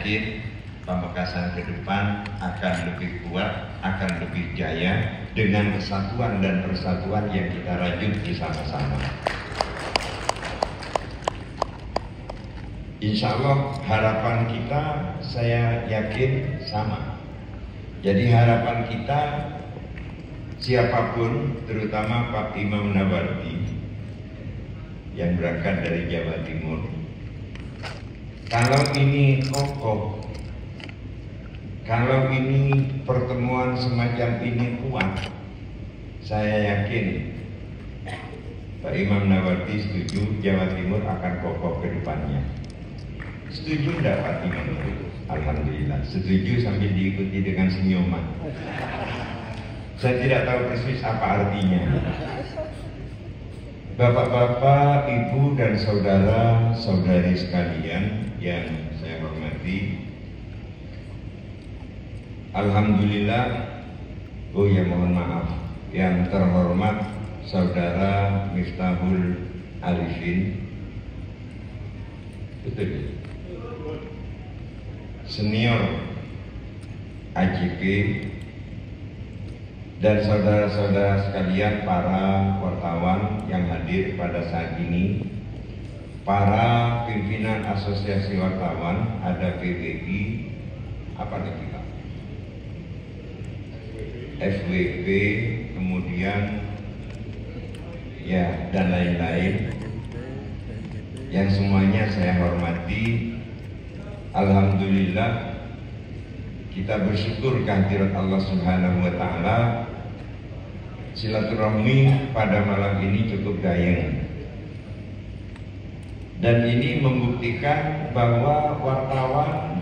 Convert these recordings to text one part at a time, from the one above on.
yakin Pamekasan ke depan akan lebih kuat, akan lebih jaya dengan kesatuan dan persatuan yang kita rajut bersama-sama. Insya Allah harapan kita, saya yakin sama. Jadi harapan kita, siapapun, terutama Pak Imam Nawawi yang berangkat dari Jawa Timur, kalau ini kokoh, kalau ini pertemuan semacam ini kuat, saya yakin Pak Imam Nawawi setuju Jawa Timur akan kokoh ke depannya. Setuju tidak Pak Imam? Alhamdulillah, setuju sambil diikuti dengan senyuman. Saya tidak tahu persis apa artinya. Bapak-bapak, ibu dan saudara-saudari sekalian yang saya hormati, alhamdulillah, oh ya mohon maaf, yang terhormat Saudara Miftahul Arifin, betul, senior AJP, dan saudara-saudara sekalian para wartawan yang hadir pada saat ini, para pimpinan asosiasi wartawan, ada PBI, apa lagi Pak? FWB, kemudian ya dan lain-lain, yang semuanya saya hormati. Alhamdulillah, kita bersyukur kehadirat Allah Subhanahu wa Ta'ala. Silaturahmi pada malam ini cukup gayeng, dan ini membuktikan bahwa wartawan,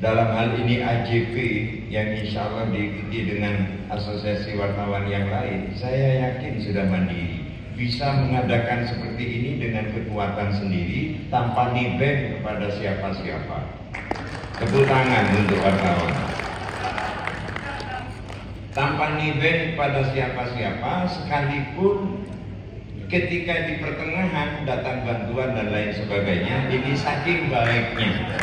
dalam hal ini AJP yang insya Allah diikuti dengan asosiasi wartawan yang lain, saya yakin sudah mandiri, bisa mengadakan seperti ini dengan kekuatan sendiri tanpa niben kepada siapa-siapa. Tepuk tangan untuk wartawan. Tanpa niben pada siapa-siapa, sekalipun ketika di pertengahan datang bantuan dan lain sebagainya, ini saking baiknya.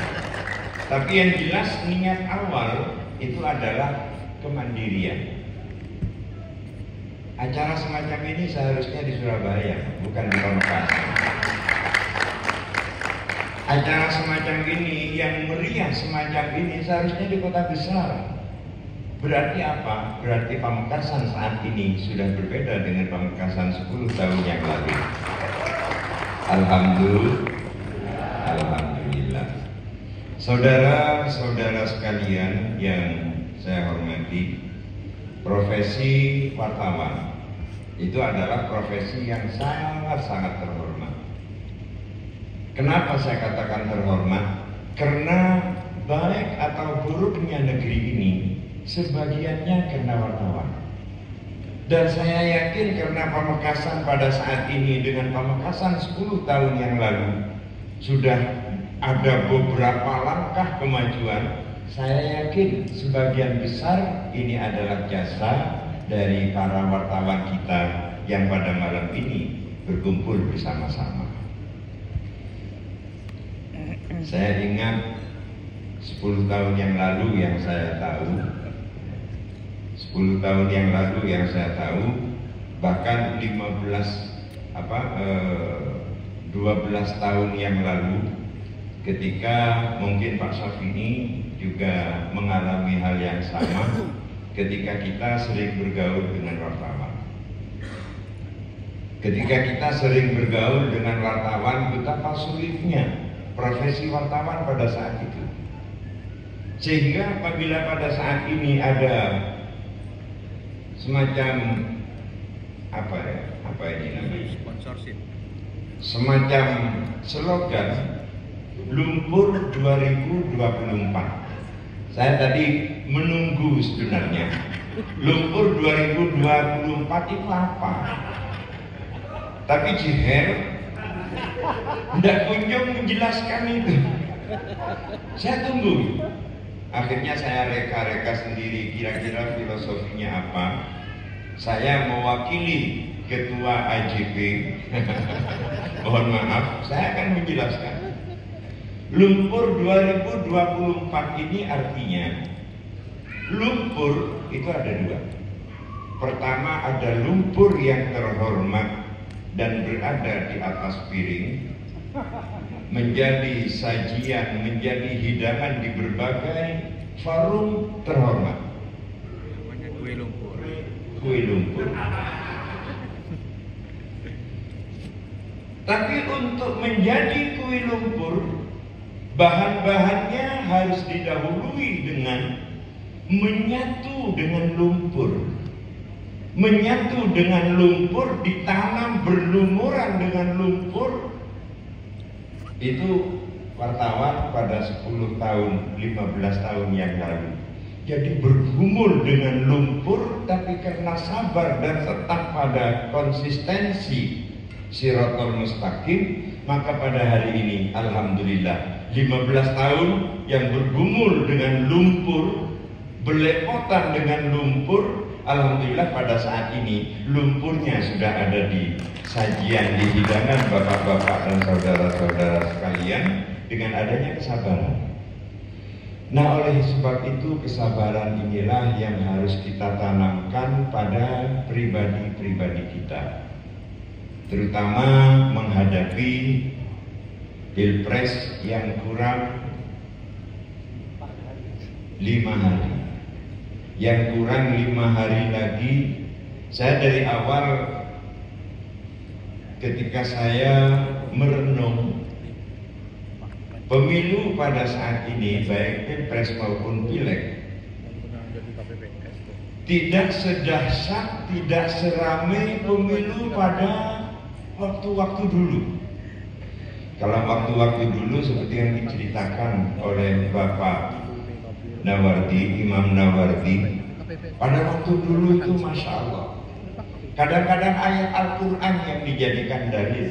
Tapi yang jelas niat awal itu adalah kemandirian. Acara semacam ini seharusnya di Surabaya, bukan di Pamekasan. Acara semacam ini, yang meriah semacam ini seharusnya di kota besar. Berarti apa? Berarti Pamekasan saat ini sudah berbeda dengan Pamekasan 10 tahun yang lalu. Alhamdulillah. Saudara-saudara sekalian yang saya hormati, profesi wartawan itu adalah profesi yang sangat-sangat terhormat. Kenapa saya katakan terhormat? Karena baik atau buruknya negeri ini sebagiannya karena wartawan. Dan saya yakin karena Pamekasan pada saat ini dengan Pamekasan 10 tahun yang lalu sudah ada beberapa langkah kemajuan. Saya yakin sebagian besar ini adalah jasa dari para wartawan kita yang pada malam ini berkumpul bersama-sama. Saya ingat 10 tahun yang lalu yang saya tahu, 10 tahun yang lalu yang saya tahu, bahkan 12 tahun yang lalu, ketika mungkin Pak Syafini juga mengalami hal yang sama, ketika kita sering bergaul dengan wartawan. Ketika kita sering bergaul dengan wartawan, betapa sulitnya profesi wartawan pada saat itu. Sehingga apabila pada saat ini ada semacam apa ini namanya? Semacam slogan Lumpur 2024. Saya tadi menunggu sebenarnya Lumpur 2024 itu apa? Tapi Jiher tidak kunjung menjelaskan itu. Saya tunggu. Akhirnya saya reka-reka sendiri kira-kira filosofinya apa. Saya mewakili ketua AJP. Mohon maaf, saya akan menjelaskan. Lumpur 2024 ini artinya lumpur itu ada dua. Pertama ada lumpur yang terhormat dan berada di atas piring, menjadi sajian, menjadi hidangan di berbagai forum terhormat. Kue lumpur. Kue lumpur. Tapi untuk menjadi kue lumpur, bahan-bahannya harus didahului dengan menyatu dengan lumpur. Menyatu dengan lumpur, ditanam berlumuran dengan lumpur. Itu wartawan pada 10 tahun, 15 tahun yang lalu. Jadi bergumul dengan lumpur, tapi karena sabar dan tetap pada konsistensi Shiratal Mustaqim, maka pada hari ini alhamdulillah 15 tahun yang bergumul dengan lumpur, belepotan dengan lumpur, alhamdulillah pada saat ini lumpurnya sudah ada di sajian, di hidangan bapak-bapak dan saudara-saudara sekalian dengan adanya kesabaran. Nah, oleh sebab itu kesabaran inilah yang harus kita tanamkan pada pribadi-pribadi kita, terutama menghadapi Pilpres yang kurang 5 hari. Yang kurang 5 hari lagi, saya dari awal ketika saya merenung pemilu pada saat ini, baik Pilpres maupun Pileg, tidak sedahsyat, tidak seramai pemilu pada waktu-waktu dulu. Kalau waktu-waktu dulu seperti yang diceritakan oleh Bapak Nawardi, Imam Nawardi, pada waktu dulu itu Masya Allah, kadang-kadang ayat Al-Quran yang dijadikan dalil.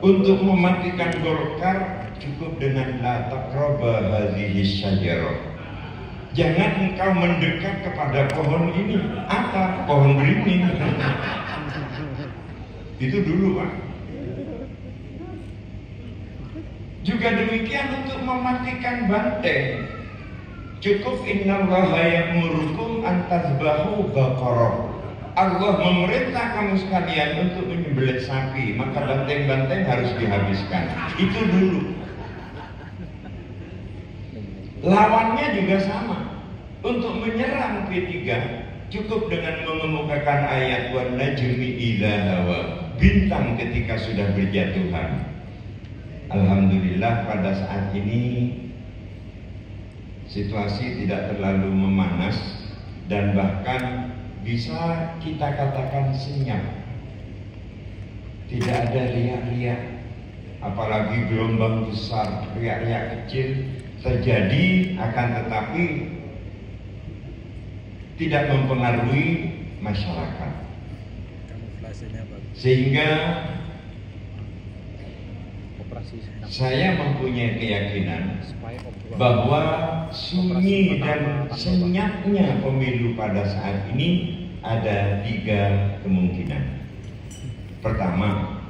Untuk mematikan Golkar cukup dengan la taqraba hadhihi syajarah. Jangan engkau mendekat kepada pohon ini. Apa? Pohon beringin. Itu dulu, Pak. Juga demikian untuk mematikan banteng. Cukup innallaha ya'murukum an tazbahu baqarah. Allah memerintah kamu sekalian untuk menyembelih sapi, maka banteng-banteng harus dihabiskan. Itu dulu. Lawannya juga sama. Untuk menyerang P3 cukup dengan mengemukakan ayat wan najmi idza hawa, bintang ketika sudah berjatuhan. Alhamdulillah pada saat ini situasi tidak terlalu memanas dan bahkan bisa kita katakan senyap. Tidak ada riak-riak, apalagi gelombang besar, riak-riak kecil terjadi, akan tetapi tidak mempengaruhi masyarakat. Sehingga saya mempunyai keyakinan bahwa sunyi dan senyapnya pemilu pada saat ini ada 3 kemungkinan. Pertama,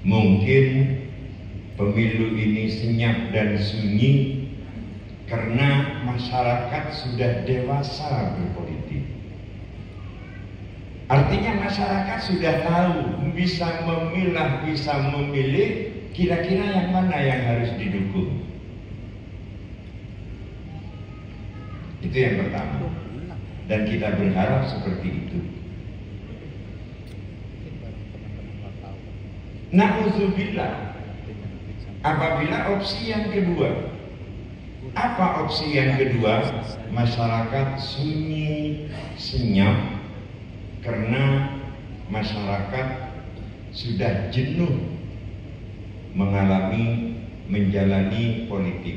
mungkin pemilu ini senyap dan sunyi karena masyarakat sudah dewasa berpolitik. Artinya masyarakat sudah tahu, bisa memilah, bisa memilih kira-kira yang mana yang harus didukung. Itu yang pertama. Dan kita berharap seperti itu. Na'udzubillah, apabila opsi yang kedua, apa opsi yang kedua? Masyarakat sunyi senyap karena masyarakat sudah jenuh menjalani politik,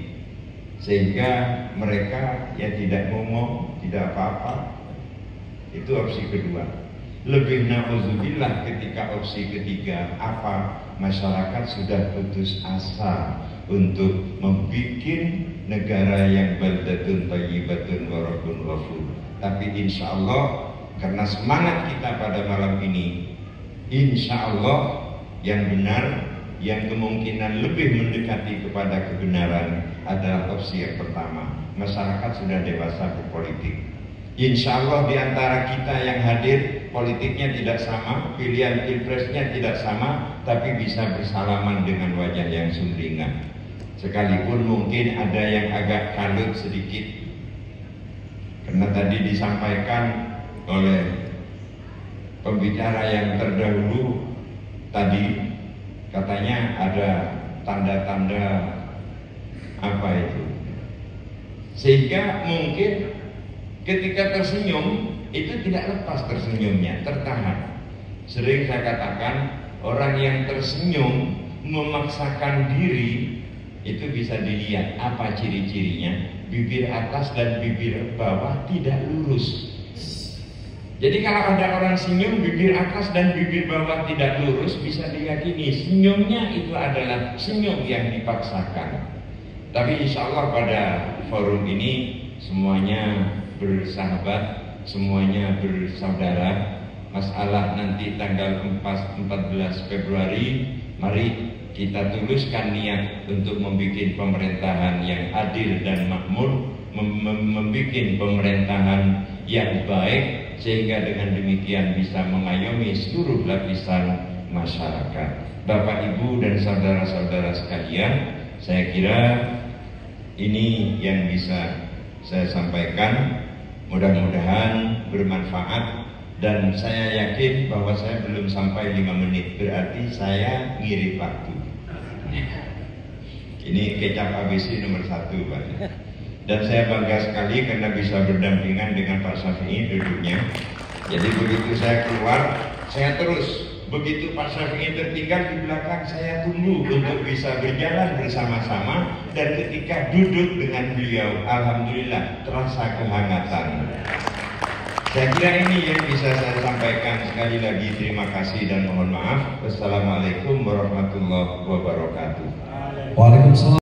sehingga mereka ya tidak ngomong, tidak apa-apa. Itu opsi kedua. Lebih na'udzubillah ketika opsi ketiga, apa? Masyarakat sudah putus asa untuk membuat negara yang baldatun thayyibatun wa rabbun ghafur. Tapi insya Allah karena semangat kita pada malam ini, insya Allah yang benar yang kemungkinan lebih mendekati kepada kebenaran adalah opsi yang pertama. Masyarakat sudah dewasa berpolitik. Insya Allah di antara kita yang hadir, politiknya tidak sama, pilihan pilpresnya tidak sama, tapi bisa bersalaman dengan wajah yang sumringah. Sekalipun mungkin ada yang agak kalut sedikit, karena tadi disampaikan oleh pembicara yang terdahulu tadi, katanya ada tanda-tanda apa itu, sehingga mungkin ketika tersenyum itu tidak lepas tersenyumnya, tertahan. Sering saya katakan, orang yang tersenyum memaksakan diri itu bisa dilihat apa ciri-cirinya. Bibir atas dan bibir bawah tidak lurus. Jadi kalau ada orang senyum, bibir atas dan bibir bawah tidak lurus, bisa diyakini senyumnya itu adalah senyum yang dipaksakan. Tapi insya Allah pada forum ini semuanya bersahabat, semuanya bersaudara. Masalah nanti tanggal 14 Februari, mari kita tuluskan niat untuk membuat pemerintahan yang adil dan makmur, membuat pemerintahan yang baik, sehingga dengan demikian bisa mengayomi seluruh lapisan masyarakat. Bapak, Ibu, dan saudara-saudara sekalian, saya kira ini yang bisa saya sampaikan. Mudah-mudahan bermanfaat, dan saya yakin bahwa saya belum sampai 5 menit, berarti saya ngirit waktu. Ini kecap ABC nomor 1, Pak. Dan saya bangga sekali karena bisa berdampingan dengan Pak Syafi'i duduknya. Jadi begitu saya keluar, saya terus. Begitu Pak Syafi'i tertinggal di belakang, saya tunggu untuk bisa berjalan bersama-sama. Dan ketika duduk dengan beliau, alhamdulillah terasa kehangatan. Saya kira ini yang bisa saya sampaikan. Sekali lagi terima kasih dan mohon maaf. Wassalamualaikum warahmatullahi wabarakatuh. Waalaikumsalam.